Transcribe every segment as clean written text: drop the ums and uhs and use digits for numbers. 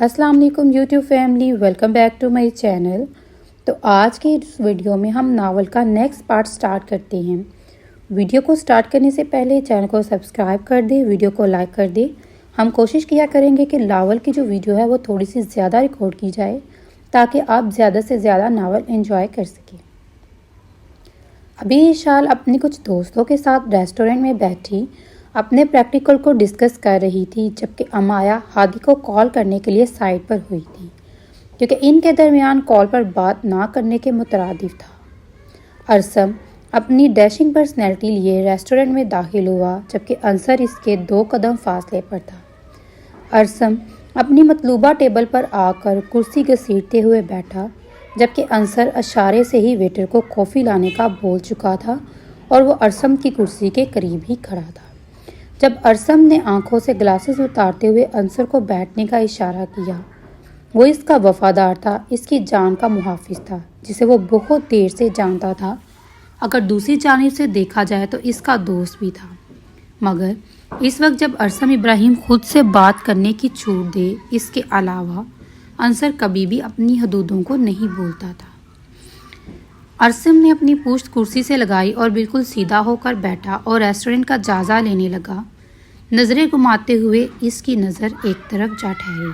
السلام علیکم YouTube family, welcome back to my channel. تو آج کی اس ویڈیو میں ہم ناول کا نیکسٹ پارٹ سٹارٹ کرتے ہیں۔ ویڈیو کو سٹارٹ کرنے سے پہلے چینل کو سبسکرائب کر دیں، ویڈیو کو لائک کر دیں۔ ہم کوشش کیا کریں گے کہ ناول کی جو ویڈیو ہے وہ تھوڑی سی زیادہ ریکارڈ کی جائے تاکہ آپ زیادہ سے زیادہ ناول انجوائے کر سکیں۔ ابھی اشال اپنی کچھ دوستوں کے ساتھ ریسٹورنٹ میں بیٹھی اپنے پریکٹیکل کو ڈسکس کر رہی تھی، جبکہ امایا ہادی کو کال کرنے کے لیے سائٹ پر ہوئی تھی، کیونکہ ان کے درمیان کال پر بات نہ کرنے کے مترادف تھا۔ ارسم اپنی ڈیشنگ پرسنالٹی لیے ریسٹورنٹ میں داخل ہوا، جبکہ انصر اس کے 2 قدم فاصلے پر تھا۔ ارسم اپنی مطلوبہ ٹیبل پر آ کر کرسی گھسیٹتے ہوئے بیٹھا، جبکہ انصر اشارے سے ہی ویٹر کو کافی لانے کا بول چکا تھا اور وہ ارسم کی کرسی کے قریب ہی کھڑا تھا۔ جب ارسم نے آنکھوں سے گلاسز اتارتے ہوئے انصر کو بیٹھنے کا اشارہ کیا، وہ اس کا وفادار تھا، اس کی جان کا محافظ تھا، جسے وہ بہت دیر سے جانتا تھا۔ اگر دوسری جانب سے دیکھا جائے تو اس کا دوست بھی تھا، مگر اس وقت جب ارسم ابراہیم خود سے بات کرنے کی چھوٹ دے، اس کے علاوہ انصر کبھی بھی اپنی حدودوں کو نہیں بولتا تھا۔ ارسم نے اپنی پشت کرسی سے لگائی اور بالکل سیدھا ہو کر بیٹھا اور ریسٹورنٹ کا جائزہ لینے لگا۔ نظریں گھماتے ہوئے اس کی نظر ایک طرف جا ٹھہری۔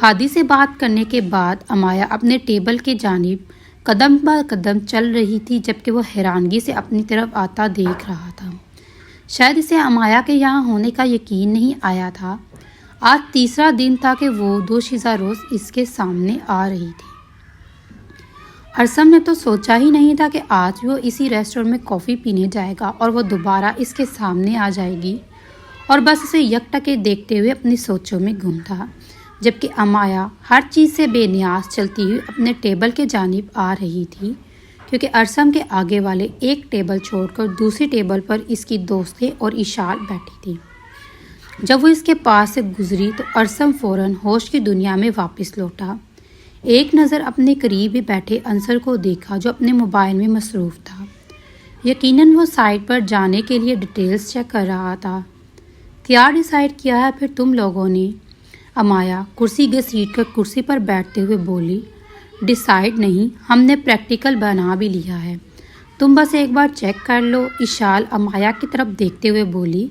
ہادی سے بات کرنے کے بعد امایا اپنے ٹیبل کے جانب قدم بہ قدم چل رہی تھی، جبکہ وہ حیرانگی سے اپنی طرف آتا دیکھ رہا تھا۔ شاید اسے امایا کے یہاں ہونے کا یقین نہیں آیا تھا۔ آج تیسرا دن تھا کہ وہ دوشیزہ روز اس کے سامنے آ رہی تھی۔ ارسم نے تو سوچا ہی نہیں تھا کہ آج وہ اسی ریسٹورنٹ میں کافی پینے جائے گا اور وہ دوبارہ اس کے سامنے آ جائے گی، اور بس اسے یکٹکے دیکھتے ہوئے اپنی سوچوں میں گم تھا، جبکہ امایا ہر چیز سے بے نیاز چلتی ہوئی اپنے ٹیبل کے جانب آ رہی تھی، کیونکہ ارسم کے آگے والے ایک ٹیبل چھوڑ کر دوسری ٹیبل پر اس کی دوستیں اور اشال بیٹھی تھی۔ جب وہ اس کے پاس سے گزری تو ارسم فوراً ہوش کی دنیا میں واپس لوٹا۔ ایک نظر اپنے قریب ہی بیٹھے انصر کو دیکھا، جو اپنے موبائل میں مصروف تھا۔ یقیناً وہ سائٹ پر جانے کے لیے ڈیٹیلز چیک کر رہا تھا۔ کیا ڈیسائیڈ کیا ہے پھر تم لوگوں نے؟ امایا کرسی گھسیٹ کر کرسی پر بیٹھتے ہوئے بولی۔ ڈیسائیڈ نہیں، ہم نے پریکٹیکل بنا بھی لیا ہے، تم بس ایک بار چیک کر لو، اشال امایا کی طرف دیکھتے ہوئے بولی۔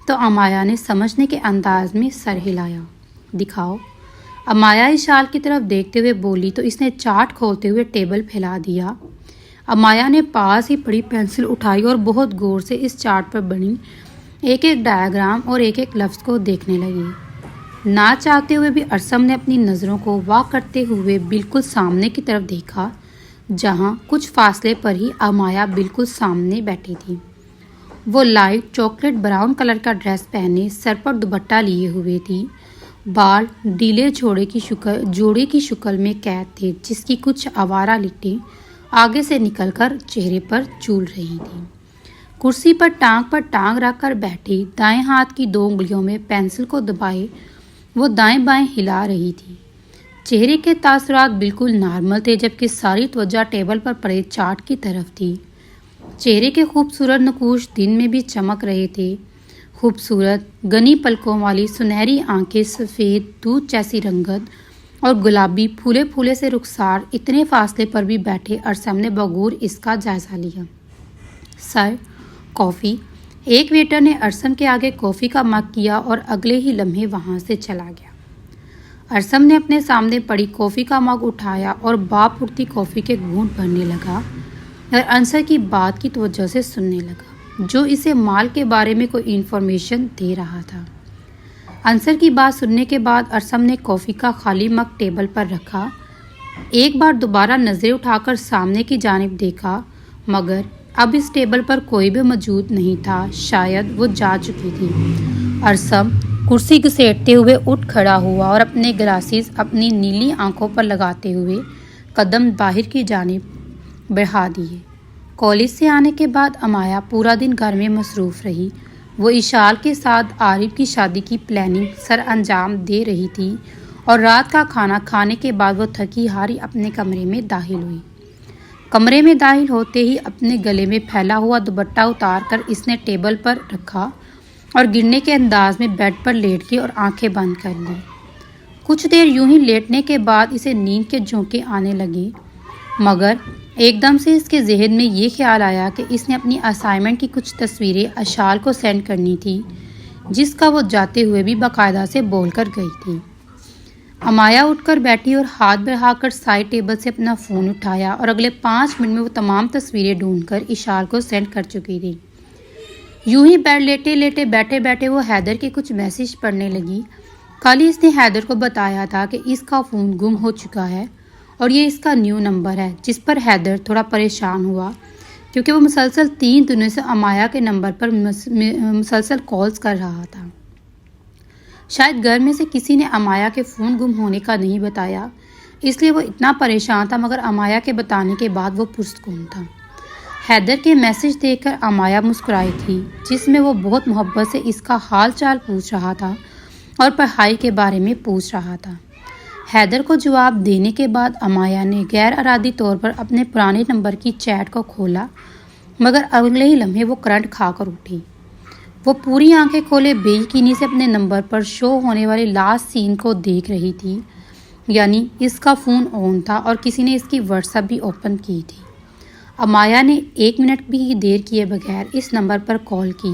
تو امایا نے سمجھنے کے انداز میں سر ہلایا۔ دکھاؤ، امایا اشال کی طرف دیکھتے ہوئے بولی تو اس نے چارٹ کھولتے ہوئے ٹیبل پھیلا دیا۔ امایا نے پاس ہی پڑی پینسل اٹھائی اور بہت غور سے اس چارٹ پر بنی ایک ایک ڈائیگرام اور ایک ایک لفظ کو دیکھنے لگی۔ نہ چاہتے ہوئے بھی ارسم نے اپنی نظروں کو واک کرتے ہوئے بالکل سامنے کی طرف دیکھا، جہاں کچھ فاصلے پر ہی امایا بالکل سامنے بیٹھی تھی۔ وہ لائٹ چاکلیٹ براؤن کلر کا ڈریس پہنے سر پر دوپٹہ لیے ہوئے تھی، بال ڈھیلے جوڑے کی شکل میں قید تھے، جس کی کچھ آوارہ لٹیں آگے سے نکل کر چہرے پر جھول رہی تھیں۔ کرسی پر ٹانگ رکھ کر بیٹھی، دائیں ہاتھ کی 2 انگلیوں میں پینسل کو دبائے وہ دائیں بائیں ہلا رہی تھی۔ چہرے کے تاثرات بالکل نارمل تھے، جبکہ ساری توجہ ٹیبل پر پڑے چارٹ کی طرف تھی۔ چہرے کے خوبصورت نقوش دن میں بھی چمک رہے تھے۔ خوبصورت گھنی پلکوں والی سنہری آنکھیں، سفید دودھ جیسی رنگت اور گلابی پھولے سے رخسار، اتنے فاصلے پر بھی بیٹھے ارسم نے بغور اس کا جائزہ لیا۔ سر، کافی۔ ایک ویٹر نے ارسم کے آگے کافی کا مگ کیا اور اگلے ہی لمحے وہاں سے چلا گیا۔ ارسم نے اپنے سامنے پڑی کافی کا مگ اٹھایا اور باپ اٹھتی کافی کے گھونٹ بھرنے لگا اور انصر کی بات کی توجہ سے سننے لگا، جو اسے مال کے بارے میں کوئی انفارمیشن دے رہا تھا۔ انصر کی بات سننے کے بعد ارسم نے کافی کا خالی مگ ٹیبل پر رکھا، ایک بار دوبارہ نظریں اٹھا کر سامنے کی جانب دیکھا، مگر اب اس ٹیبل پر کوئی بھی موجود نہیں تھا، شاید وہ جا چکی تھی۔ ارسم کرسی گھسیٹتے ہوئے اٹھ کھڑا ہوا اور اپنے گلاسز اپنی نیلی آنکھوں پر لگاتے ہوئے قدم باہر کی جانب بڑھا دیے۔ کالج سے آنے کے بعد امایا پورا دن گھر میں مصروف رہی۔ وہ اشال کے ساتھ عارف کی شادی کی پلاننگ سر انجام دے رہی تھی، اور رات کا کھانا کھانے کے بعد وہ تھکی ہاری اپنے کمرے میں داخل ہوئی۔ کمرے میں داخل ہوتے ہی اپنے گلے میں پھیلا ہوا دوپٹہ اتار کر اس نے ٹیبل پر رکھا اور گرنے کے انداز میں بیڈ پر لیٹ گئی اور آنکھیں بند کر لی۔ کچھ دیر یوں ہی لیٹنے کے بعد اسے نیند کے جھونکے آنے لگے، مگر ایک دم سے اس کے ذہن میں یہ خیال آیا کہ اس نے اپنی اسائنمنٹ کی کچھ تصویریں اشال کو سینڈ کرنی تھی، جس کا وہ جاتے ہوئے بھی باقاعدہ سے بول کر گئی تھی۔ امایا اٹھ کر بیٹھی اور ہاتھ بڑھا کر سائڈ ٹیبل سے اپنا فون اٹھایا اور اگلے 5 منٹ میں وہ تمام تصویریں ڈھونڈ کر اشال کو سینڈ کر چکی تھی۔ یوں ہی بیٹھے بیٹھے وہ حیدر کے کچھ میسیج پڑھنے لگی۔ کل ہی اس نے حیدر کو بتایا تھا کہ اس کا فون گم ہو چکا ہے اور یہ اس کا نیو نمبر ہے، جس پر حیدر تھوڑا پریشان ہوا کیونکہ وہ مسلسل 3 دنوں سے امایا کے نمبر پر مسلسل کالز کر رہا تھا۔ شاید گھر میں سے کسی نے امایا کے فون گم ہونے کا نہیں بتایا، اس لیے وہ اتنا پریشان تھا، مگر امایا کے بتانے کے بعد وہ پرسکون تھا۔ حیدر کے میسیج دیکھ کر امایا مسکرائی تھی، جس میں وہ بہت محبت سے اس کا حال چال پوچھ رہا تھا اور پڑھائی کے بارے میں پوچھ رہا تھا۔ حیدر کو جواب دینے کے بعد امایا نے غیر ارادی طور پر اپنے پرانے نمبر کی چیٹ کو کھولا، مگر اگلے ہی لمحے وہ کرنٹ کھا کر اٹھی۔ وہ پوری آنکھیں کھولے بے یقینی سے اپنے نمبر پر شو ہونے والے لاسٹ سین کو دیکھ رہی تھی، یعنی اس کا فون آن تھا اور کسی نے اس کی واٹس ایپ بھی اوپن کی تھی۔ امایا نے 1 منٹ بھی دیر کیے بغیر اس نمبر پر کال کی،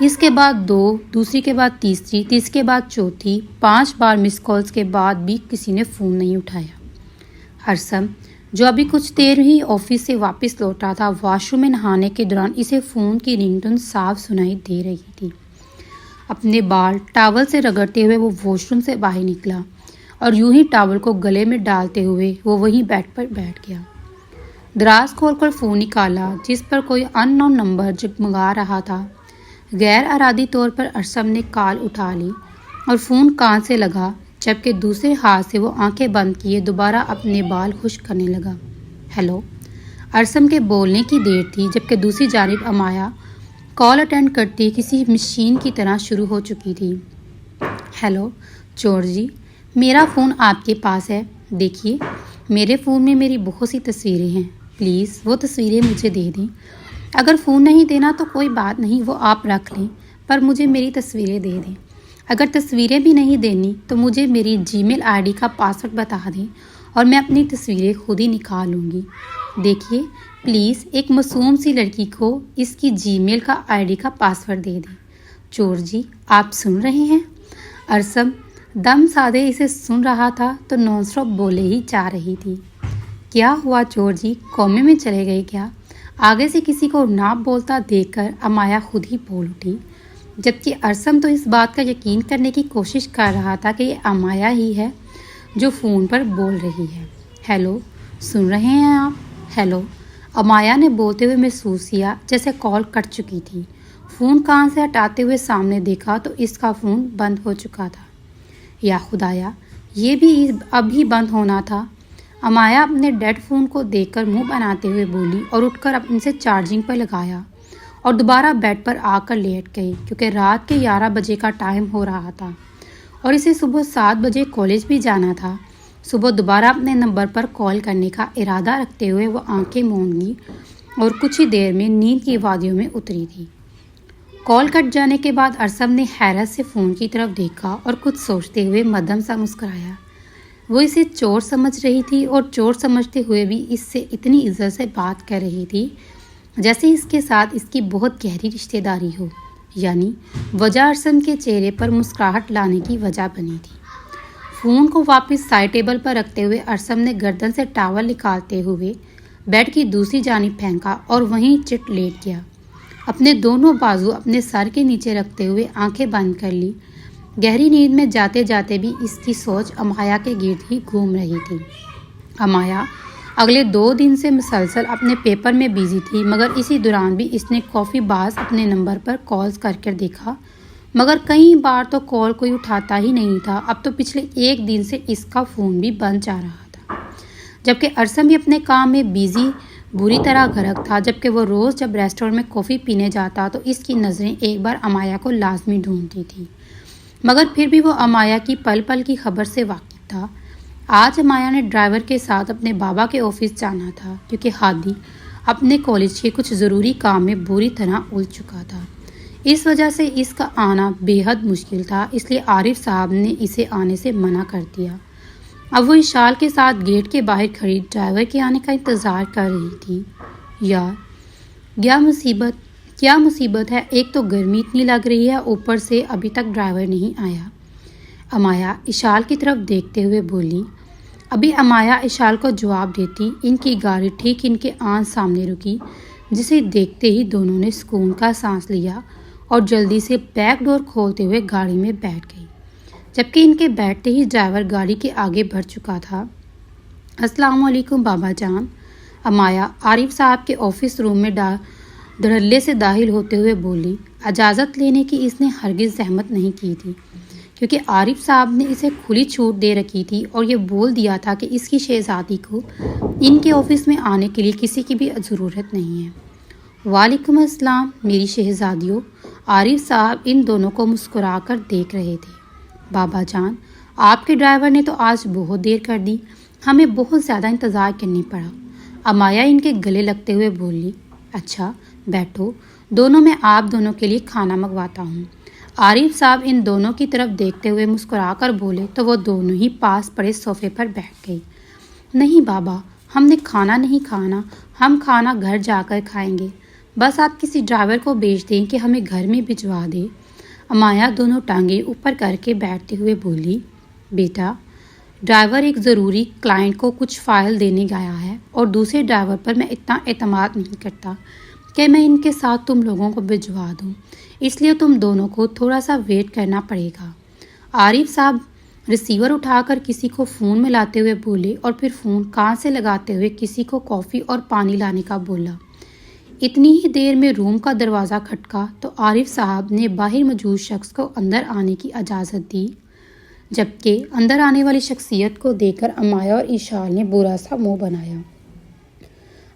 اس کے بعد 2، دوسری کے بعد تیسری کے بعد چوتھی، 5 بار مس کالز کے بعد بھی کسی نے فون نہیں اٹھایا۔ ارسم، جو ابھی کچھ دیر ہی آفس سے واپس لوٹا تھا، واش روم میں نہانے کے دوران اسے فون کی رنگ ٹون صاف سنائی دے رہی تھی۔ اپنے بال ٹاول سے رگڑتے ہوئے وہ واش روم سے باہر نکلا اور یوں ہی ٹاول کو گلے میں ڈالتے ہوئے وہ وہیں بیڈ پر بیٹھ گیا۔ دراز کھول کر فون نکالا، جس پر کوئی ان نون نمبر جگمگا رہا تھا۔ غیر ارادی طور پر ارسم نے کال اٹھا لی اور فون کان سے لگا، جبکہ دوسرے ہاتھ سے وہ آنکھیں بند کیے دوبارہ اپنے بال خشک کرنے لگا۔ ہیلو، ارسم کے بولنے کی دیر تھی، جبکہ دوسری جانب امایا کال اٹینڈ کرتی کسی مشین کی طرح شروع ہو چکی تھی۔ ہیلو چور جی، میرا فون آپ کے پاس ہے، دیکھیے میرے فون میں میری بہت سی تصویریں ہیں، پلیز وہ تصویریں مجھے دے دیں۔ اگر فون نہیں دینا تو کوئی بات نہیں، وہ آپ رکھ لیں، پر مجھے میری تصویریں دے دیں۔ اگر تصویریں بھی نہیں دینی تو مجھے میری جی میل آئی ڈی کا پاسورڈ بتا دیں اور میں اپنی تصویریں خود ہی نکال لوں گی۔ دیکھیے پلیز ایک معصوم سی لڑکی کو اس کی جی میل کا آئی ڈی کا پاسورڈ دے دیں۔ چور جی، آپ سن رہے ہیں؟ ارسم دم سادے اسے سن رہا تھا تو نان اسٹاپ بولے ہی جا رہی تھی۔ کیا ہوا چور جی، کومے میں چلے گئے کیا؟ آگے سے کسی کو نہ بولتا دیکھ کر امایا خود ہی بول اٹھی، جبکہ ارسم تو اس بات کا یقین کرنے کی کوشش کر رہا تھا کہ یہ امایا ہی ہے جو فون پر بول رہی ہے۔ ہیلو، سن رہے ہیں آپ؟ ہیلو، امایا نے بولتے ہوئے محسوس کیا جیسے کال کٹ چکی تھی۔ فون کان سے ہٹاتے ہوئے سامنے دیکھا تو اس کا فون بند ہو چکا تھا۔ یا خدایا، یہ بھی اب ہی بند ہونا تھا۔ امایا اپنے ڈیڈ فون کو دیکھ کر منہ بناتے ہوئے بولی اور اٹھ کر اپنے سے چارجنگ پر لگایا اور دوبارہ بیڈ پر آ کر لیٹ گئی، کیونکہ رات کے 11 بجے کا ٹائم ہو رہا تھا اور اسے صبح 7 بجے کالج بھی جانا تھا۔ صبح دوبارہ اپنے نمبر پر کال کرنے کا ارادہ رکھتے ہوئے وہ آنکھیں موند لی اور کچھ ہی دیر میں نیند کی وادیوں میں اتری تھی۔ کال کٹ جانے کے بعد ارسم نے حیرت سے فون کی طرف دیکھا اور کچھ سوچتے ہوئے مدھم سا مسکرایا۔ وہ اسے چور سمجھ رہی تھی اور چور سمجھتے ہوئے بھی اس سے اتنی عزت سے بات کر رہی تھی جیسے اس کے ساتھ اس کی بہت گہری رشتہ داری ہو، یعنی وجہ ارسم کے چہرے پر مسکراہٹ لانے کی وجہ بنی تھی۔ فون کو واپس سائڈ ٹیبل پر رکھتے ہوئے ارسم نے گردن سے ٹاول نکالتے ہوئے بیڈ کی دوسری جانب پھینکا اور وہیں چٹ لیٹ گیا۔ اپنے دونوں بازو اپنے سر کے نیچے رکھتے ہوئے آنکھیں بند کر لی۔ گہری نیند میں جاتے جاتے بھی اس کی سوچ امایا کے گرد ہی گھوم رہی تھی۔ امایا اگلے 2 دن سے مسلسل اپنے پیپر میں بیزی تھی، مگر اسی دوران بھی اس نے کافی باز اپنے نمبر پر کالز کر کر دیکھا، مگر کئی بار تو کال کوئی اٹھاتا ہی نہیں تھا۔ اب تو پچھلے 1 دن سے اس کا فون بھی بند جا رہا تھا، جبکہ ارسم بھی اپنے کام میں بیزی بری طرح غرق تھا۔ جبکہ وہ روز جب ریسٹورنٹ میں کافی پینے جاتا تو اس کی نظریں ایک بار امایا کو لازمی ڈھونڈتی تھی، مگر پھر بھی وہ امایا کی پل پل کی خبر سے واقف تھا۔ آج امایا نے ڈرائیور کے ساتھ اپنے بابا کے آفس جانا تھا، کیونکہ ہادی اپنے کالج کے کچھ ضروری کام میں بری طرح الجھ چکا تھا۔ اس وجہ سے اس کا آنا بے حد مشکل تھا، اس لیے عارف صاحب نے اسے آنے سے منع کر دیا۔ اب وہ اشال کے ساتھ گیٹ کے باہر کھڑی ڈرائیور کے آنے کا انتظار کر رہی تھی۔ یار کیا مصیبت ہے، ایک تو گرمی اتنی لگ رہی ہے، اوپر سے ابھی تک ڈرائیور نہیں آیا۔ امایا اشال کی طرف دیکھتے ہوئے بولی۔ ابھی امایا اشال کو جواب دیتی، ان کی گاڑی ٹھیک ان کے آن سامنے رکی، جسے دیکھتے ہی دونوں نے سکون کا سانس لیا اور جلدی سے بیک ڈور کھولتے ہوئے گاڑی میں بیٹھ گئی، جبکہ ان کے بیٹھتے ہی ڈرائیور گاڑی کے آگے بڑھ چکا تھا۔ السلام علیکم بابا جان، امایا عارف صاحب کے آفس روم میں دھڑلے سے داخل ہوتے ہوئے بولی۔ اجازت لینے کی اس نے ہرگز زحمت نہیں کی تھی، کیونکہ عارف صاحب نے اسے کھلی چھوٹ دے رکھی تھی اور یہ بول دیا تھا کہ اس کی شہزادی کو ان کے آفس میں آنے کے لیے کسی کی بھی ضرورت نہیں ہے۔ وعلیکم السلام میری شہزادیوں، عارف صاحب ان دونوں کو مسکرا کر دیکھ رہے تھے۔ بابا جان، آپ کے ڈرائیور نے تو آج بہت دیر کر دی، ہمیں بہت زیادہ انتظار کرنے پڑا، امایا ان کے گلے لگتے ہوئے بولی۔ اچھا بیٹھو، دونوں میں آپ دونوں کے لیے کھانا منگواتا ہوں۔ عارف صاحب ان دونوں کی طرف دیکھتے ہوئے مسکرا کر بولے تو وہ دونوں ہی پاس پڑے صوفے پر بیٹھ گئی۔ نہیں بابا، ہم نے کھانا نہیں کھانا، ہم کھانا گھر جا کر کھائیں گے، بس آپ کسی ڈرائیور کو بھیج دیں کہ ہمیں گھر میں بھجوا دے۔ امایا دونوں ٹانگیں اوپر کر کے بیٹھتے ہوئے بولی۔ بیٹا، ڈرائیور ایک ضروری کلائنٹ کو کچھ فائل دینے گیا ہے اور دوسرے ڈرائیور پر میں اتنا اعتماد نہیں کرتا کہ میں ان کے ساتھ تم لوگوں کو بھجوا دوں، اس لیے تم دونوں کو تھوڑا سا ویٹ کرنا پڑے گا۔ عارف صاحب ریسیور اٹھا کر کسی کو فون میں لاتے ہوئے بولے اور پھر فون کان سے لگاتے ہوئے کسی کو کافی اور پانی لانے کا بولا۔ اتنی ہی دیر میں روم کا دروازہ کھٹکا تو عارف صاحب نے باہر موجود شخص کو اندر آنے کی اجازت دی، جبکہ اندر آنے والی شخصیت کو دیکھ کر امایا اور اشال نے برا سا منہ بنایا۔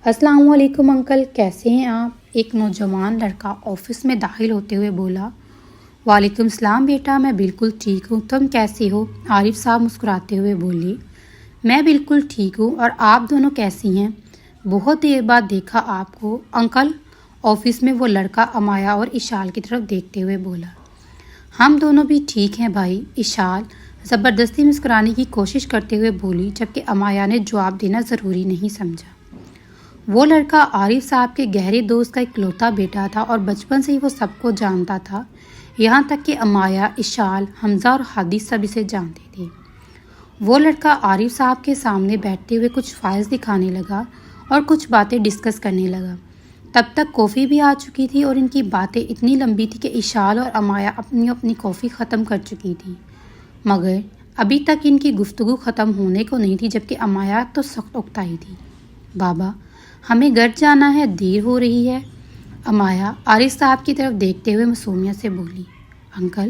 السلام علیکم انکل، کیسے ہیں آپ؟ ایک نوجوان لڑکا آفس میں داخل ہوتے ہوئے بولا۔ وعلیکم السلام بیٹا، میں بالکل ٹھیک ہوں، تم کیسے ہو؟ عارف صاحب مسکراتے ہوئے بولی۔ میں بالکل ٹھیک ہوں، اور آپ دونوں کیسی ہیں؟ بہت دیر بعد دیکھا آپ کو انکل، آفس میں وہ لڑکا امایا اور اشال کی طرف دیکھتے ہوئے بولا۔ ہم دونوں بھی ٹھیک ہیں بھائی، اشال زبردستی مسکرانے کی کوشش کرتے ہوئے بولی، جبکہ امایا نے جواب دینا ضروری نہیں سمجھا۔ وہ لڑکا عارف صاحب کے گہرے دوست کا اکلوتا بیٹا تھا اور بچپن سے ہی وہ سب کو جانتا تھا، یہاں تک کہ امایا، اشال، حمزہ اور ہادی سب اسے جانتے تھے۔ وہ لڑکا عارف صاحب کے سامنے بیٹھتے ہوئے کچھ فائلز دکھانے لگا اور کچھ باتیں ڈسکس کرنے لگا۔ تب تک کافی بھی آ چکی تھی اور ان کی باتیں اتنی لمبی تھی کہ اشال اور امایا اپنی کافی ختم کر چکی تھی، مگر ابھی تک ان کی گفتگو ختم ہونے کو نہیں تھی، جبکہ امایا تو سخت اکتائی تھی۔ بابا، ہمیں گھر جانا ہے، دیر ہو رہی ہے، امایا عارف صاحب کی طرف دیکھتے ہوئے معصومیت سے بولی۔ انکل،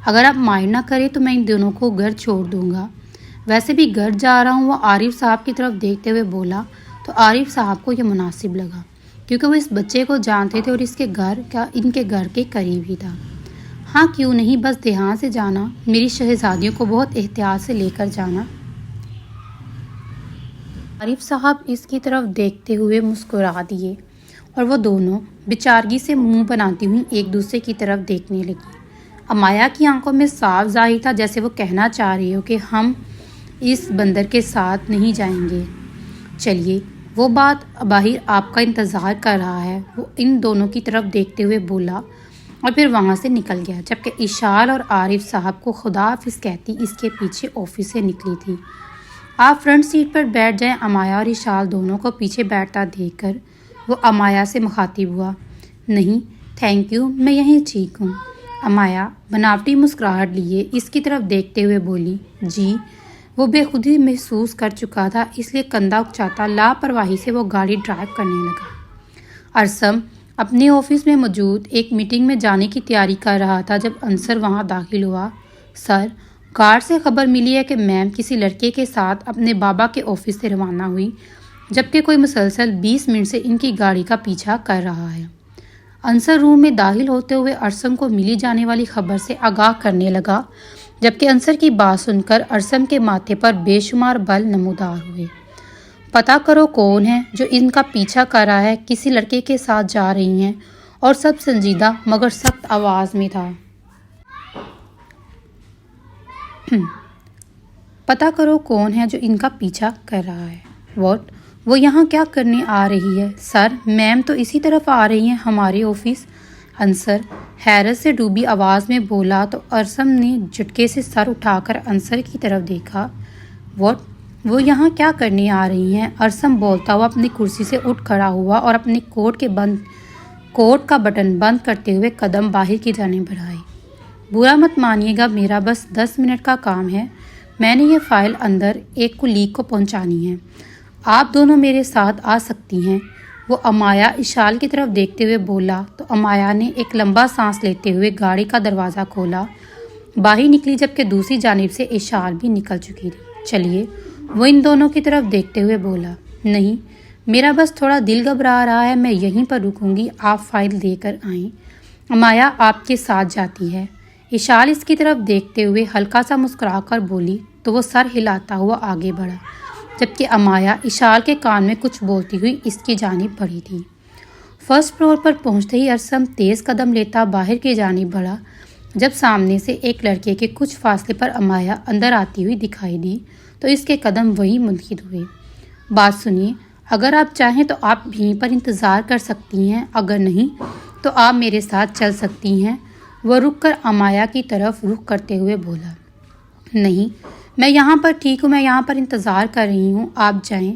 اگر آپ مائنڈ نہ کریں تو میں ان دونوں کو گھر چھوڑ دوں گا، ویسے بھی گھر جا رہا ہوں، وہ عارف صاحب کی طرف دیکھتے ہوئے بولا تو عارف صاحب کو یہ مناسب لگا، کیونکہ وہ اس بچے کو جانتے تھے اور ان کے گھر کے قریب ہی تھا۔ ہاں کیوں نہیں، بس دھیان سے جانا، میری شہزادیوں کو بہت احتیاط سے لے کر جانا۔ عارف صاحب اس کی طرف دیکھتے ہوئے مسکرا دیے اور وہ دونوں بیچارگی سے منہ بناتی ہوئی ایک دوسرے کی طرف دیکھنے لگی۔ امایا کی آنکھوں میں صاف ظاہر تھا جیسے وہ کہنا چاہ رہی ہو کہ ہم اس بندر کے ساتھ نہیں جائیں گے، چلیے وہ بات باہر آپ کا انتظار کر رہا ہے، وہ ان دونوں کی طرف دیکھتے ہوئے بولا اور پھر وہاں سے نکل گیا، جبکہ اشال اور عارف صاحب کو خدا حافظ کہتی اس کے پیچھے آفس سے نکلی تھی۔ آپ فرنٹ سیٹ پر بیٹھ جائیں، امایا اور اشال دونوں کو پیچھے بیٹھتا دیکھ کر وہ امایا سے مخاطب ہوا۔ نہیں تھینک یو، میں یہیں ٹھیک ہوں، امایا بناوٹی مسکراہٹ لیے اس کی طرف دیکھتے ہوئے بولی۔ جی، وہ بے خودی محسوس کر چکا تھا، اس لیے کندھا اکچاتا لاپرواہی سے وہ گاڑی ڈرائیو کرنے لگا۔ ارسم اپنے آفس میں موجود ایک میٹنگ میں جانے کی تیاری کر رہا تھا جب انصر وہاں داخل ہوا۔ سر، گارڈ سے خبر ملی ہے کہ میم کسی لڑکے کے ساتھ اپنے بابا کے آفس سے روانہ ہوئی، جبکہ کوئی مسلسل 20 منٹ سے ان کی گاڑی کا پیچھا کر رہا ہے۔ انصر روم میں داخل ہوتے ہوئے ارسم کو ملی جانے والی خبر سے آگاہ کرنے لگا، جبکہ انصر کی بات سن کر ارسم کے ماتھے پر بے شمار بل نمودار ہوئے۔ پتہ کرو کون ہے جو ان کا پیچھا کر رہا ہے، کسی لڑکے کے ساتھ جا رہی ہیں اور سب سنجیدہ مگر سخت آواز میں تھا۔ پتہ کرو کون ہے جو ان کا پیچھا کر رہا ہے۔ واٹ؟ وہ یہاں کیا کرنے آ رہی ہے؟ سر، میم تو اسی طرف آ رہی ہیں، ہمارے آفس۔ انصر حیرت سے ڈوبی آواز میں بولا تو ارسم نے جھٹکے سے سر اٹھا کر انصر کی طرف دیکھا۔ واٹ؟ وہ یہاں کیا کرنے آ رہی ہیں؟ ارسم بولتا ہوا اپنی کرسی سے اٹھ کھڑا ہوا اور اپنے کوٹ کا بٹن بند کرتے ہوئے قدم باہر کی جانب بڑھائے۔ برا مت مانیے گا، میرا بس 10 منٹ کا کام ہے۔ میں نے یہ فائل اندر ایک کلیگ کو پہنچانی ہے۔ آپ دونوں میرے ساتھ آ سکتی ہیں۔ وہ امایا اشال کی طرف دیکھتے ہوئے بولا تو امایا نے ایک لمبا سانس لیتے ہوئے گاڑی کا دروازہ کھولا، باہر نکلی، جبکہ دوسری جانب سے اشال بھی نکل چکی تھی۔ چلیے، وہ ان دونوں کی طرف دیکھتے ہوئے بولا۔ نہیں، میرا بس تھوڑا دل گھبرا رہا ہے، میں یہیں پر رکوں گی، آپ فائل دے کر آئیں۔ امایا آپ کے ساتھ جاتی ہے۔ اشال اس کی طرف دیکھتے ہوئے ہلکا سا مسکرا کر بولی تو وہ سر ہلاتا ہوا آگے بڑھا، جبکہ امایا اشال کے کان میں کچھ بولتی ہوئی اس کی جانب بڑھی تھی۔ فرسٹ فلور پر پہنچتے ہی ارسم تیز قدم لیتا باہر کی جانب بڑھا۔ جب سامنے سے ایک لڑکے کے کچھ فاصلے پر امایا اندر آتی ہوئی دکھائی دی تو اس کے قدم وہیں منعقد ہوئے۔ بات سنیے، اگر آپ چاہیں تو آپ یہیں پر انتظار کر سکتی ہیں، اگر نہیں تو آپ میرے ساتھ چل سکتی ہیں۔ وہ رک کر امایا کی طرف رخ کرتے ہوئے بولا۔ نہیں، میں یہاں پر ٹھیک ہوں، میں یہاں پر انتظار کر رہی ہوں، آپ جائیں۔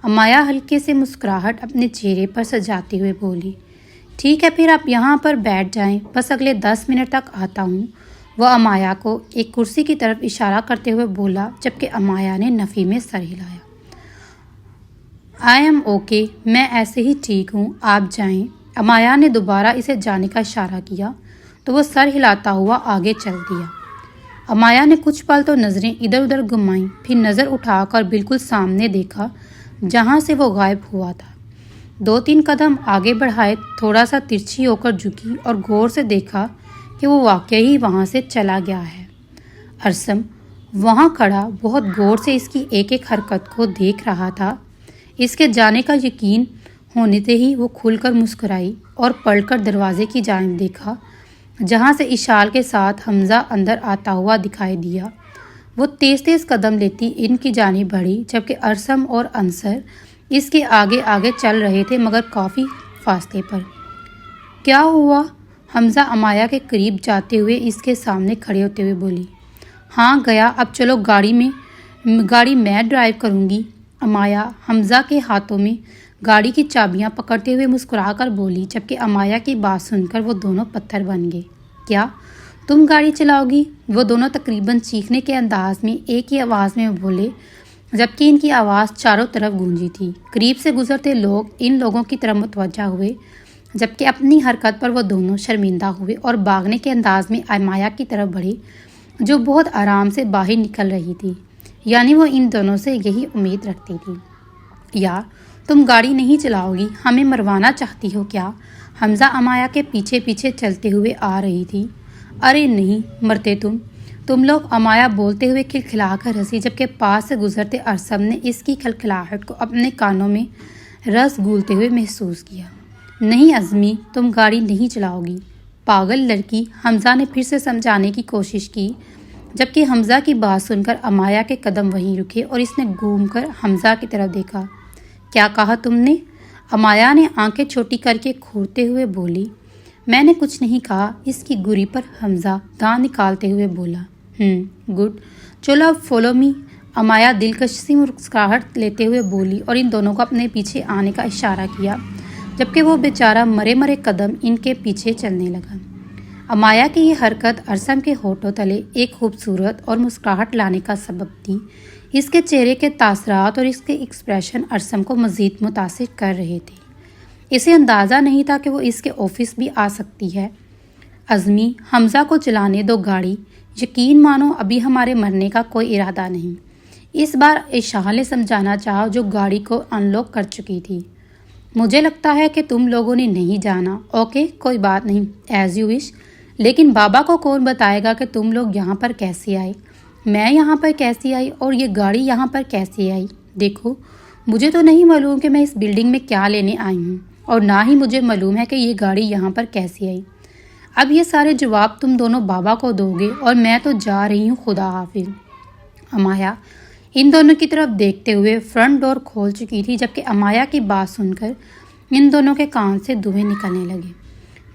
امایا ہلکے سے مسکراہٹ اپنے چہرے پر سجاتے ہوئے بولی۔ ٹھیک ہے، پھر آپ یہاں پر بیٹھ جائیں، بس اگلے 10 منٹ تک آتا ہوں۔ وہ امایا کو ایک کرسی کی طرف اشارہ کرتے ہوئے بولا، جبکہ امایا نے نفی میں سر ہلایا۔ آئی ایم اوکے، میں ایسے ہی ٹھیک ہوں، آپ جائیں۔ امایا نے دوبارہ اسے جانے کا اشارہ کیا تو وہ سر ہلاتا ہوا آگے چل دیا۔ امایا نے کچھ پل تو نظریں ادھر ادھر گھمائیں، پھر نظر اٹھا کر بالکل سامنے دیکھا جہاں سے وہ غائب ہوا تھا۔ 2-3 قدم آگے بڑھائے، تھوڑا سا ترچھی ہو کر جھکی اور غور سے دیکھا کہ وہ واقعی وہاں سے چلا گیا ہے۔ ارسم وہاں کھڑا بہت غور سے اس کی ایک ایک حرکت کو دیکھ رہا تھا۔ اس کے جانے کا یقین ہونے سے ہی وہ کھل کر مسکرائی اور پلٹ کر دروازے کی جانب دیکھا جہاں سے اشال کے ساتھ حمزہ اندر آتا ہوا دکھائی دیا۔ وہ تیز تیز قدم لیتی ان کی جانب بڑھی، جبکہ ارسم اور انصر اس کے آگے آگے چل رہے تھے مگر کافی فاصلے پر۔ کیا ہوا؟ حمزہ امایا کے قریب جاتے ہوئے اس کے سامنے کھڑے ہوتے ہوئے بولی۔ ہاں گیا، اب چلو گاڑی میں ڈرائیو کروں گی۔ امایا حمزہ کے ہاتھوں میں گاڑی کی چابیاں پکڑتے ہوئے مسکرا کر بولی، جبکہ امایا کی بات سن کر وہ دونوں پتھر بن گئے۔ کیا تم گاڑی چلاؤ گی؟ وہ دونوں تقریباً چیخنے کے انداز میں ایک ہی آواز میں بولے، جبکہ ان کی آواز چاروں طرف گونجی تھی۔ قریب سے گزرتے لوگ ان لوگوں کی طرف متوجہ ہوئے، جبکہ اپنی حرکت پر وہ دونوں شرمندہ ہوئے اور بھاگنے کے انداز میں امایا کی طرف بڑھے جو بہت آرام سے باہر نکل رہی تھی۔ یعنی وہ ان دونوں سے یہی امید رکھتی تھی۔ یار، تم گاڑی نہیں چلاؤ گی، ہمیں مروانا چاہتی ہو کیا؟ حمزہ امایا کے پیچھے پیچھے چلتے ہوئے آ رہی تھی۔ ارے نہیں مرتے تم لوگ، امایا بولتے ہوئے کھلکھلا کر ہنسی، جبکہ پاس سے گزرتے ارسم نے اس کی کھلکھلاہٹ کو اپنے کانوں میں رس گھولتے ہوئے محسوس کیا۔ نہیں عزمی، تم گاڑی نہیں چلاؤ گی، پاگل لڑکی، حمزہ نے پھر سے سمجھانے کی کوشش کی، جبکہ حمزہ کی بات سن کر امایا کے قدم وہیں رکے اور اس نے گھوم کر حمزہ کی طرف دیکھا۔ کیا کہا تم نے؟ امایا نے آنکھیں چھوٹی کر کے کھورتے ہوئے بولی۔ میں نے کچھ نہیں کہا، اس کی گری پر حمزہ دانت نکالتے ہوئے بولا۔ گڈ، چلو اب فالو می، امایا دلکش سی مسکراہٹ لیتے ہوئے بولی اور ان دونوں کو اپنے پیچھے آنے کا اشارہ کیا، جبکہ وہ بیچارہ مرے قدم ان کے پیچھے چلنے لگا۔ امایا کی یہ حرکت ارسم کے ہونٹوں تلے ایک خوبصورت اور مسکراہٹ لانے کا سبب تھی۔ اس کے چہرے کے تاثرات اور اس کے ایکسپریشن ارسم کو مزید متاثر کر رہے تھے۔ اسے اندازہ نہیں تھا کہ وہ اس کے آفس بھی آ سکتی ہے۔ عزمی، حمزہ کو چلانے دو گاڑی، یقین مانو ابھی ہمارے مرنے کا کوئی ارادہ نہیں، اس بار اشال نے سمجھانا چاہا جو گاڑی کو ان لاک کر چکی تھی۔ مجھے لگتا ہے کہ تم لوگوں نے نہیں جانا۔ اوکے، کوئی بات نہیں، ایز یو وش، لیکن بابا کو کون بتائے گا کہ تم لوگ یہاں پر کیسے آئے، میں یہاں پر کیسے آئی اور یہ گاڑی یہاں پر کیسے آئی؟ دیکھو، مجھے تو نہیں معلوم کہ میں اس بلڈنگ میں کیا لینے آئی ہوں اور نہ ہی مجھے معلوم ہے کہ یہ گاڑی یہاں پر کیسے آئی۔ اب یہ سارے جواب تم دونوں بابا کو دو گے اور میں تو جا رہی ہوں، خدا حافظ۔ امایا ان دونوں کی طرف دیکھتے ہوئے فرنٹ ڈور کھول چکی تھی، جبکہ امایا کی بات سن کر ان دونوں کے کان سے دھوئیں نکلنے لگے۔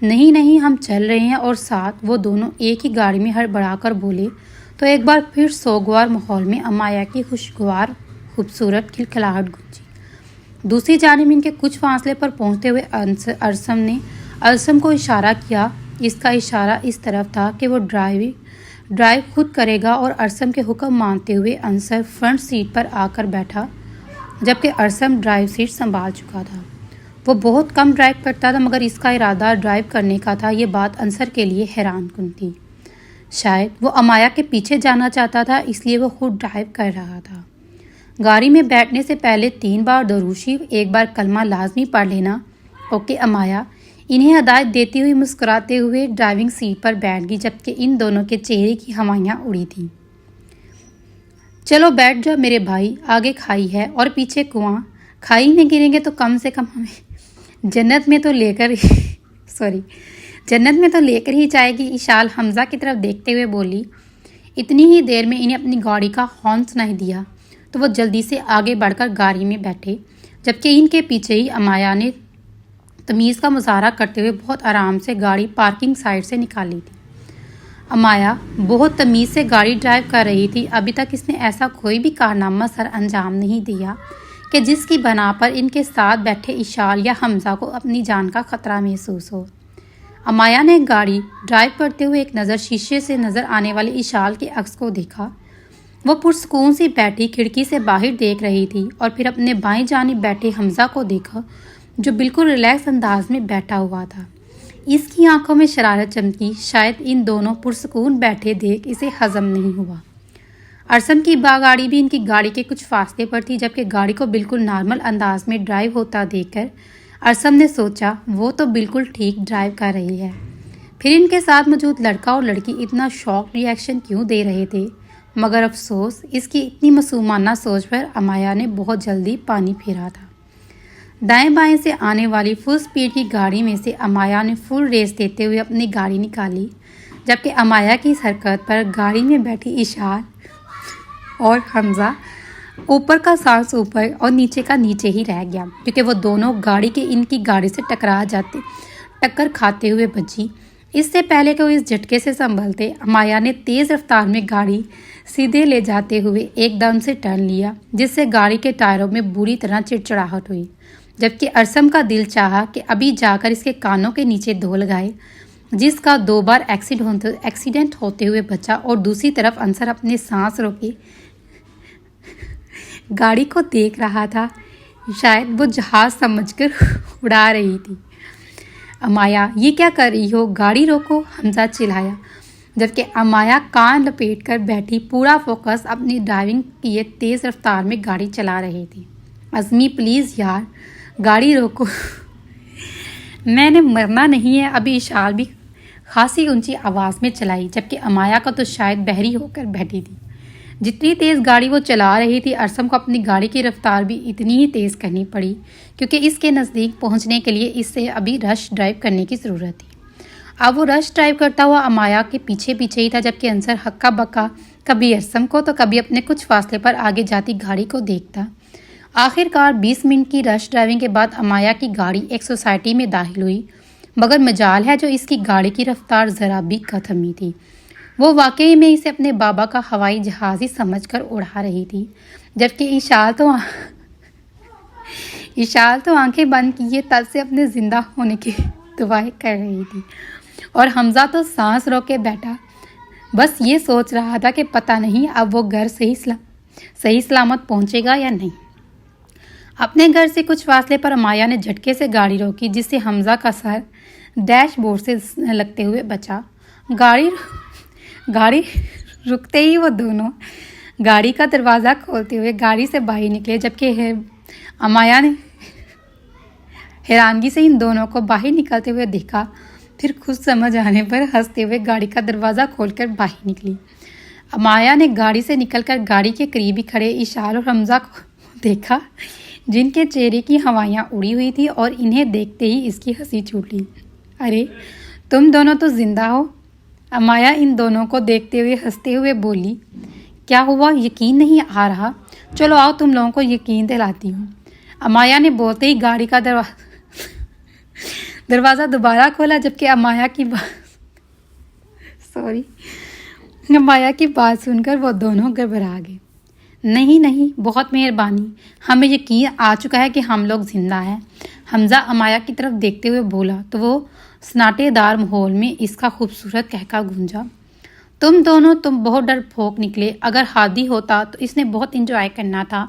نہیں نہیں، ہم چل رہے ہیں۔ اور ساتھ وہ دونوں ایک ہی گاڑی میں ہڑبڑا کر بولے تو ایک بار پھر سوگوار ماحول میں امایا کی خوشگوار خوبصورت کھلکھلاہٹ گونجی۔ دوسری جانب ان کے کچھ فاصلے پر پہنچتے ہوئے ارسم نے ارسم کو اشارہ کیا۔ اس کا اشارہ اس طرف تھا کہ وہ ڈرائیو خود کرے گا، اور ارسم کے حکم مانتے ہوئے انصر فرنٹ سیٹ پر آ کر بیٹھا، جبکہ ارسم ڈرائیو سیٹ سنبھال چکا تھا۔ وہ بہت کم ڈرائیو کرتا تھا، مگر اس کا ارادہ ڈرائیو کرنے کا تھا۔ یہ بات انصر کے لیے حیران کن تھی۔ شاید وہ امایا کے پیچھے جانا چاہتا تھا، اس لیے وہ خود ڈرائیو کر رہا تھا۔ گاڑی میں بیٹھنے سے پہلے 3 بار درود شریف، 1 بار کلمہ لازمی پڑھ لینا۔ اوکے امایا انہیں ہدایت دیتی ہوئی مسکراتے ہوئے ڈرائیونگ سیٹ پر بیٹھ گئی، جبکہ ان دونوں کے چہرے کی ہوائیاں اڑی تھیں۔ چلو بیٹھ جاؤ میرے بھائی، آگے کھائی ہے اور پیچھے کنواں، کھائی میں گریں گے تو کم سے کم ہمیں جنت میں تو لے کر ہی جائے گی۔ اشال حمزہ کی طرف دیکھتے ہوئے بولی۔ اتنی ہی دیر میں انہیں اپنی گاڑی کا ہارن سنائی دیا تو وہ جلدی سے آگے بڑھ کر گاڑی میں بیٹھے، جبکہ ان کے پیچھے ہی امایا نے تمیز کا مظاہرہ کرتے ہوئے بہت آرام سے گاڑی پارکنگ سائٹ سے نکالی تھی۔ امایا بہت تمیز سے گاڑی ڈرائیو کر رہی تھی۔ ابھی تک اس نے ایسا کوئی بھی کارنامہ سر انجام نہیں دیا کہ جس کی بنا پر ان کے ساتھ بیٹھے اشال یا حمزہ کو اپنی جان کا خطرہ محسوس ہو۔ امایا نے گاڑی ڈرائیو کرتے ہوئے ایک نظر شیشے سے نظر آنے والے اشال کے عکس کو دیکھا۔ وہ پرسکون سی بیٹھی کھڑکی سے باہر دیکھ رہی تھی، اور پھر اپنے بائیں جانب بیٹھے حمزہ کو دیکھا جو بالکل ریلیکس انداز میں بیٹھا ہوا تھا۔ اس کی آنکھوں میں شرارت چمکی۔ شاید ان دونوں پرسکون بیٹھے دیکھ اسے ہضم نہیں ہوا۔ ارسم کی گاڑی بھی ان کی گاڑی کے کچھ فاصلے پر تھی، جبکہ گاڑی کو بالکل نارمل انداز میں ڈرائیو ہوتا دیکھ کر ارسم نے سوچا وہ تو بالکل ٹھیک ڈرائیو کر رہی ہے۔ پھر ان کے ساتھ موجود لڑکا اور لڑکی اتنا شاک ریئیکشن کیوں دے رہے تھے؟ مگر افسوس اس کی اتنی معصومانہ سوچ پر امایا نے بہت جلدی پانی پھیرا تھا۔ دائیں بائیں سے آنے والی فل سپیڈ کی گاڑی میں سے امایا نے فل ریس دیتے ہوئے اپنی گاڑی نکالی، جبکہ امایا کی اس حرکت پر گاڑی میں بیٹھی اشال اور حمزہ اوپر کا سانس اوپر اور نیچے کا نیچے ہی رہ گیا، کیونکہ وہ دونوں گاڑی کے ان کی گاڑی سے ٹکر کھاتے ہوئے بچی۔ اس سے پہلے کہ وہ اس جھٹکے سے سنبھلتے، امایا نے تیز رفتار میں گاڑی سیدھے لے جاتے ہوئے ایک دم سے ٹرن لیا، جس سے گاڑی کے ٹائروں میں بری طرح چڑچڑاہٹ ہوئی، جبکہ ارسم کا دل چاہا کہ ابھی جا کر اس کے کانوں کے نیچے دھو لگائے، جس کا 2 بار ایکسیڈنٹ ہوتے ہوئے بچا۔ اور دوسری طرف انصر اپنے سانس روکے گاڑی کو دیکھ رہا تھا، شاید وہ جہاز سمجھ کر اڑا رہی تھی۔ امایا یہ کیا کر رہی ہو، گاڑی روکو، حمزہ چلایا، جبکہ امایا کان لپیٹ کر بیٹھی پورا فوکس اپنی ڈرائیونگ کیے تیز رفتار میں گاڑی چلا رہی تھی۔ عظمی پلیز یار گاڑی روکو، میں نے مرنا نہیں ہے۔ ابھی اشال بھی خاصی اونچی آواز میں چلائی، جبکہ امایا کا تو شاید بحری ہو کر بیٹھی تھی۔ جتنی تیز گاڑی وہ چلا رہی تھی، ارسم کو اپنی گاڑی کی رفتار بھی اتنی ہی تیز کرنی پڑی، کیونکہ اس کے نزدیک پہنچنے کے لیے اس سے ابھی رش ڈرائیو کرنے کی ضرورت تھی۔ اب وہ رش ڈرائیو کرتا ہوا امایا کے پیچھے ہی تھا، جبکہ انصر ہکا بکا کبھی ارسم کو تو کبھی اپنے کچھ فاصلے پر آگے جاتی گاڑی کو دیکھتا۔ آخر کار 20 منٹ کی رش ڈرائیونگ کے بعد امایا کی گاڑی ایک سوسائٹی میں داخل ہوئی، مگر مجال ہے جو اس کی گاڑی کی رفتار ذرا بھی کم تھمی تھی۔ وہ واقعی میں اسے اپنے بابا کا ہوائی جہاز ہی سمجھ کر اڑا رہی تھی، جبکہ اشال تو آنکھیں بند کیے تل سے اپنے زندہ ہونے کی دعائیں کر رہی تھی، اور حمزہ تو سانس روک کے بیٹھا بس یہ سوچ رہا تھا کہ پتہ نہیں اب وہ گھر صحیح سلامت پہنچے گا یا نہیں۔ اپنے گھر سے کچھ فاصلے پر امایا نے جھٹکے سے گاڑی روکی، جس سے حمزہ کا سر ڈیش بورڈ سے لگتے ہوئے بچا۔ گاڑی رکتے ہی وہ دونوں گاڑی کا دروازہ کھولتے ہوئے گاڑی سے باہر نکلے، جبکہ امایا نے حیرانگی سے ان دونوں کو باہر نکلتے ہوئے دیکھا، پھر خود سمجھ آنے پر ہنستے ہوئے گاڑی کا دروازہ کھول کر باہر نکلی۔ امایا نے گاڑی سے نکل کر گاڑی کے قریب ہی کھڑے اشال اور حمزہ کو دیکھا، جن کے چہرے کی ہوائیاں اڑی ہوئی تھی اور انہیں دیکھتے ہی اس کی ہنسی چھوٹی۔ ارے تم دونوں تو زندہ ہو؟ امایا ان دونوں کو دیکھتے ہوئے ہنستے ہوئے بولی۔ کیا ہوا، یقین نہیں آ رہا؟ چلو آؤ تم لوگوں کو یقین دلاتی ہوں۔ امایا نے بولتے ہی گاڑی کا دروازہ دوبارہ کھولا، جبکہ امایا کی بات سن کر وہ دونوں گھبرا گئے۔ نہیں، بہت مہربانی، ہمیں یقین آ چکا ہے کہ ہم لوگ زندہ ہیں، حمزہ امایا کی طرف دیکھتے ہوئے بولا تو وہ سناٹے دار ماحول میں اس کا خوبصورت کہکا گونجا۔ تم دونوں بہت ڈرپوک نکلے، اگر ہادی ہوتا تو اس نے بہت انجوائے کرنا تھا۔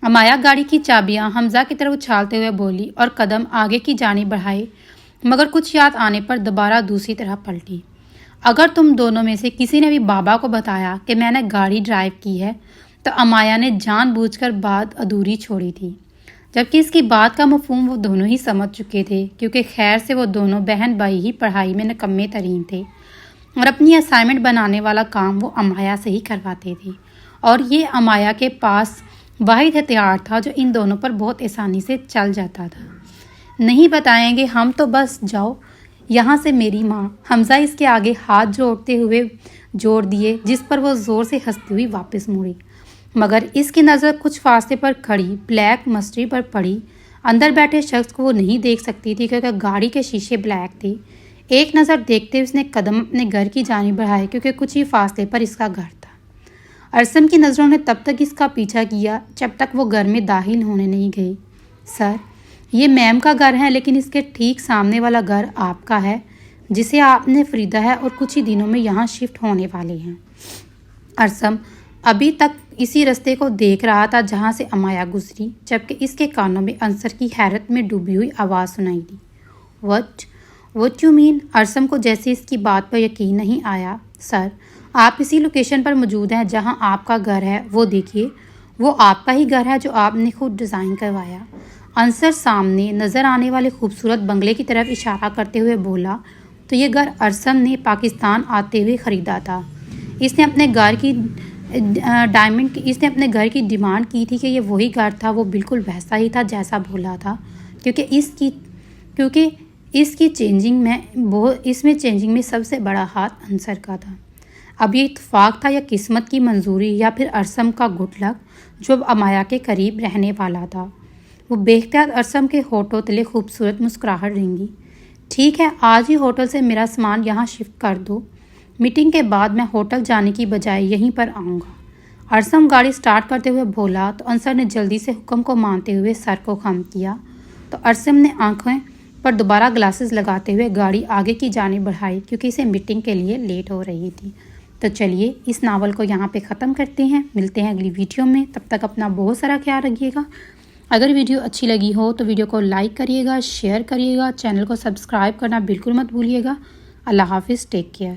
امایا گاڑی کی چابیاں حمزہ کی طرف اچھالتے ہوئے بولی اور قدم آگے کی جانب بڑھائے، مگر کچھ یاد آنے پر دوبارہ دوسری طرف پلٹی۔ اگر تم دونوں میں سے کسی نے بھی بابا کو بتایا کہ میں نے گاڑی ڈرائیو کی ہے تو امایا نے جان بوجھ کر بات ادھوری چھوڑی تھی، جبکہ اس کی بات کا مفہوم وہ دونوں ہی سمجھ چکے تھے، کیونکہ خیر سے وہ دونوں بہن بھائی ہی پڑھائی میں نکمے ترین تھے اور اپنی اسائنمنٹ بنانے والا کام وہ امایا سے ہی کرواتے تھے، اور یہ امایا کے پاس واحد ہتھیار تھا جو ان دونوں پر بہت آسانی سے چل جاتا تھا۔ نہیں بتائیں گے ہم تو، بس جاؤ یہاں سے میری ماں۔ حمزہ اس کے آگے ہاتھ جوڑتے ہوئے جوڑ دیے، جس پر وہ زور سے ہنستی ہوئی واپس مڑی، مگر اس کی نظر کچھ فاصلے پر کھڑی بلیک مرسڈیز پر پڑی۔ اندر بیٹھے شخص کو وہ نہیں دیکھ سکتی تھی کیونکہ گاڑی کے شیشے بلیک تھے۔ ایک نظر دیکھتے اس نے قدم اپنے گھر کی جانب بڑھائے، کیونکہ کچھ ہی فاصلے پر اس کا گھر تھا۔ ارسم کی نظروں نے تب تک اس کا پیچھا کیا جب تک وہ گھر میں داخل ہونے نہیں گئی۔ سر، یہ میم کا گھر ہے، لیکن اس کے ٹھیک سامنے والا گھر آپ کا ہے، جسے آپ نے خریدا ہے اور کچھ ہی دنوں میں یہاں شفٹ ہونے والے ہیں۔ ارسم ابھی تک اسی رستے کو دیکھ رہا تھا جہاں سے امایا گزری، جبکہ اس کے کانوں میں انصر کی حیرت میں ڈوبی ہوئی آواز سنائی دی۔ What you mean? ارسم کو جیسے اس کی بات پر یقین نہیں آیا۔ سر، آپ اسی لوکیشن پر موجود ہیں جہاں آپ کا گھر ہے، وہ دیکھیے، وہ آپ کا ہی گھر ہے جو آپ نے خود ڈیزائن کروایا۔ انصر سامنے نظر آنے والے خوبصورت بنگلے کی طرف اشارہ کرتے ہوئے بولا تو یہ گھر ارسم نے پاکستان آتے ہوئے خریدا تھا۔ اس نے اپنے گھر کی ڈیمانڈ کی تھی کہ یہ وہی گھر تھا، وہ بالکل ویسا ہی تھا جیسا بولا تھا، کیونکہ اس میں چینجنگ میں سب سے بڑا ہاتھ انصر کا تھا۔ اب یہ اتفاق تھا یا قسمت کی منظوری یا پھر ارسم کا گڈ لک جو اب امایا کے قریب رہنے والا تھا۔ وہ بے اختیار ارسم کے ہونٹوں تلے خوبصورت مسکراہٹ رنگی۔ ٹھیک ہے، آج ہی ہوٹل سے میرا سامان یہاں شفٹ کر دو، میٹنگ کے بعد میں ہوٹل جانے کی بجائے یہیں پر آؤں گا۔ ارسم گاڑی سٹارٹ کرتے ہوئے بولا تو انصر نے جلدی سے حکم کو مانتے ہوئے سر کو خم کیا تو ارسم نے آنکھیں پر دوبارہ گلاسز لگاتے ہوئے گاڑی آگے کی جانب بڑھائی، کیونکہ اسے میٹنگ کے لیے لیٹ ہو رہی تھی۔ تو چلیے اس ناول کو یہاں پہ ختم کرتے ہیں، ملتے ہیں اگلی ویڈیو میں، تب تک اپنا بہت سارا خیال رکھیے گا۔ اگر ویڈیو اچھی لگی ہو تو ویڈیو کو لائک کریے گا، شیئر کریے گا، چینل کو سبسکرائب کرنا بالکل مت بھولیے گا۔ اللہ حافظ، ٹیک کیئر۔